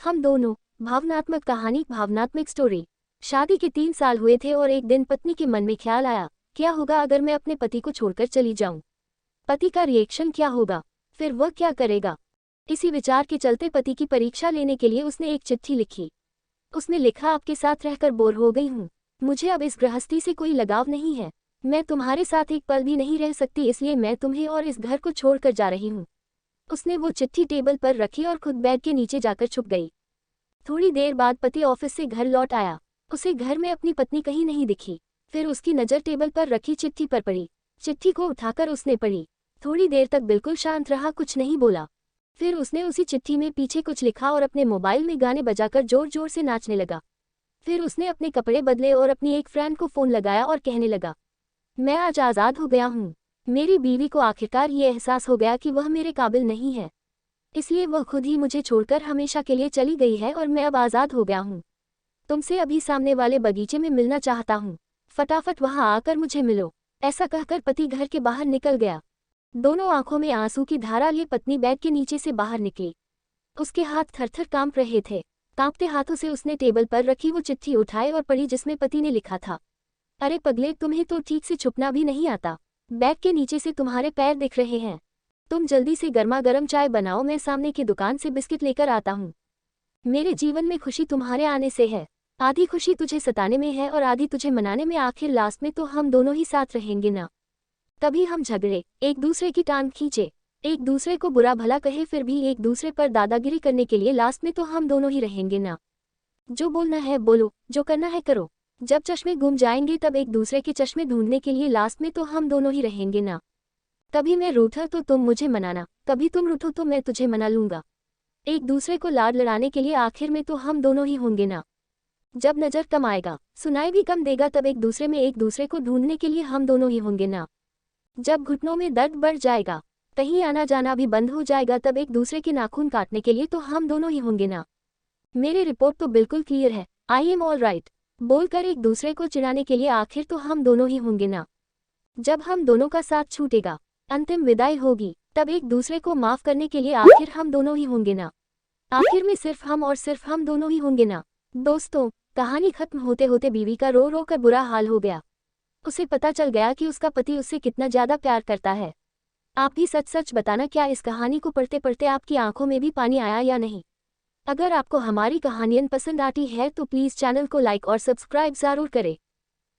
हम दोनों। भावनात्मक कहानी, भावनात्मक स्टोरी। शादी के 3 साल हुए थे और एक दिन पत्नी के मन में ख्याल आया, क्या होगा अगर मैं अपने पति को छोड़कर चली जाऊं? पति का रिएक्शन क्या होगा? फिर वह क्या करेगा? इसी विचार के चलते पति की परीक्षा लेने के लिए उसने एक चिट्ठी लिखी। उसने लिखा, आपके साथ रहकर बोर हो गई हूँ। मुझे अब इस गृहस्थी से कोई लगाव नहीं है। मैं तुम्हारे साथ एक पल भी नहीं रह सकती, इसलिए मैं तुम्हें और इस घर को छोड़कर जा रही हूँ। उसने वो चिट्ठी टेबल पर रखी और खुद बेड के नीचे जाकर छुप गई। थोड़ी देर बाद पति ऑफिस से घर लौट आया। उसे घर में अपनी पत्नी कहीं नहीं दिखी। फिर उसकी नज़र टेबल पर रखी चिट्ठी पर पड़ी। चिट्ठी को उठाकर उसने पढ़ी। थोड़ी देर तक बिल्कुल शांत रहा, कुछ नहीं बोला। फिर उसने उसी चिट्ठी में पीछे कुछ लिखा और अपने मोबाइल में गाने बजाकर जोर जोर से नाचने लगा। फिर उसने अपने कपड़े बदले और अपनी एक फ्रेंड को फ़ोन लगाया और कहने लगा, मैं आज आज़ाद हो गया हूँ। मेरी बीवी को आखिरकार ये एहसास हो गया कि वह मेरे काबिल नहीं है, इसलिए वह खुद ही मुझे छोड़कर हमेशा के लिए चली गई है और मैं अब आज़ाद हो गया हूँ। तुमसे अभी सामने वाले बगीचे में मिलना चाहता हूँ। फटाफट वहाँ आकर मुझे मिलो। ऐसा कहकर पति घर के बाहर निकल गया। दोनों आंखों में आंसू की धारा लिए पत्नी बेड के नीचे से बाहर निकली। उसके हाथ थरथर कांप रहे थे। कांपते हाथों से उसने टेबल पर रखी वो चिट्ठी उठाई और पढ़ी जिसमें पति ने लिखा था, अरे पगले, तुम्हें तो ठीक से छुपना भी नहीं आता। बैग के नीचे से तुम्हारे पैर दिख रहे हैं। तुम जल्दी से गर्मा गर्म चाय बनाओ, मैं सामने की दुकान से बिस्किट लेकर आता हूँ। मेरे जीवन में खुशी तुम्हारे आने से है। आधी खुशी तुझे सताने में है और आधी तुझे मनाने में। आखिर लास्ट में तो हम दोनों ही साथ रहेंगे ना। तभी हम झगड़े, एक दूसरे की टांग खींचे, एक दूसरे को बुरा भला कहे, फिर भी एक दूसरे पर दादागिरी करने के लिए लास्ट में तो हम दोनों ही रहेंगे ना। जो बोलना है बोलो, जो करना है करो। जब चश्मे गुम जाएंगे तब एक दूसरे के चश्मे ढूंढने के लिए लास्ट में तो हम दोनों ही रहेंगे ना। कभी मैं रूठा तो तुम मुझे मनाना, कभी तुम रूठो तो मैं तुझे मना लूंगा। एक दूसरे को लाड लड़ाने के लिए आखिर में तो हम दोनों ही होंगे ना। जब नजर कम आएगा, सुनाई भी कम देगा, तब एक दूसरे में एक दूसरे को ढूंढने के लिए हम दोनों ही होंगे ना। जब घुटनों में दर्द बढ़ जाएगा, कहीं आना जाना भी बंद हो जाएगा, तब एक दूसरे के नाखून काटने के लिए तो हम दोनों ही होंगे ना। मेरी रिपोर्ट तो बिल्कुल क्लियर है, आई एम ऑल राइट बोलकर एक दूसरे को चिढ़ाने के लिए आखिर तो हम दोनों ही होंगे ना। जब हम दोनों का साथ छूटेगा, अंतिम विदाई होगी, तब एक दूसरे को माफ करने के लिए आखिर हम दोनों ही होंगे ना। आखिर में सिर्फ हम और सिर्फ हम दोनों ही होंगे ना। दोस्तों, कहानी खत्म होते होते बीवी का रो रो कर बुरा हाल हो गया। उसे पता चल गया कि उसका पति उससे कितना ज्यादा प्यार करता है। आप भी सच सच बताना, क्या इस कहानी को पढ़ते पढ़ते आपकी आंखों में भी पानी आया या नहीं? अगर आपको हमारी कहानियाँ पसंद आती है तो प्लीज़ चैनल को लाइक और सब्सक्राइब ज़रूर करें।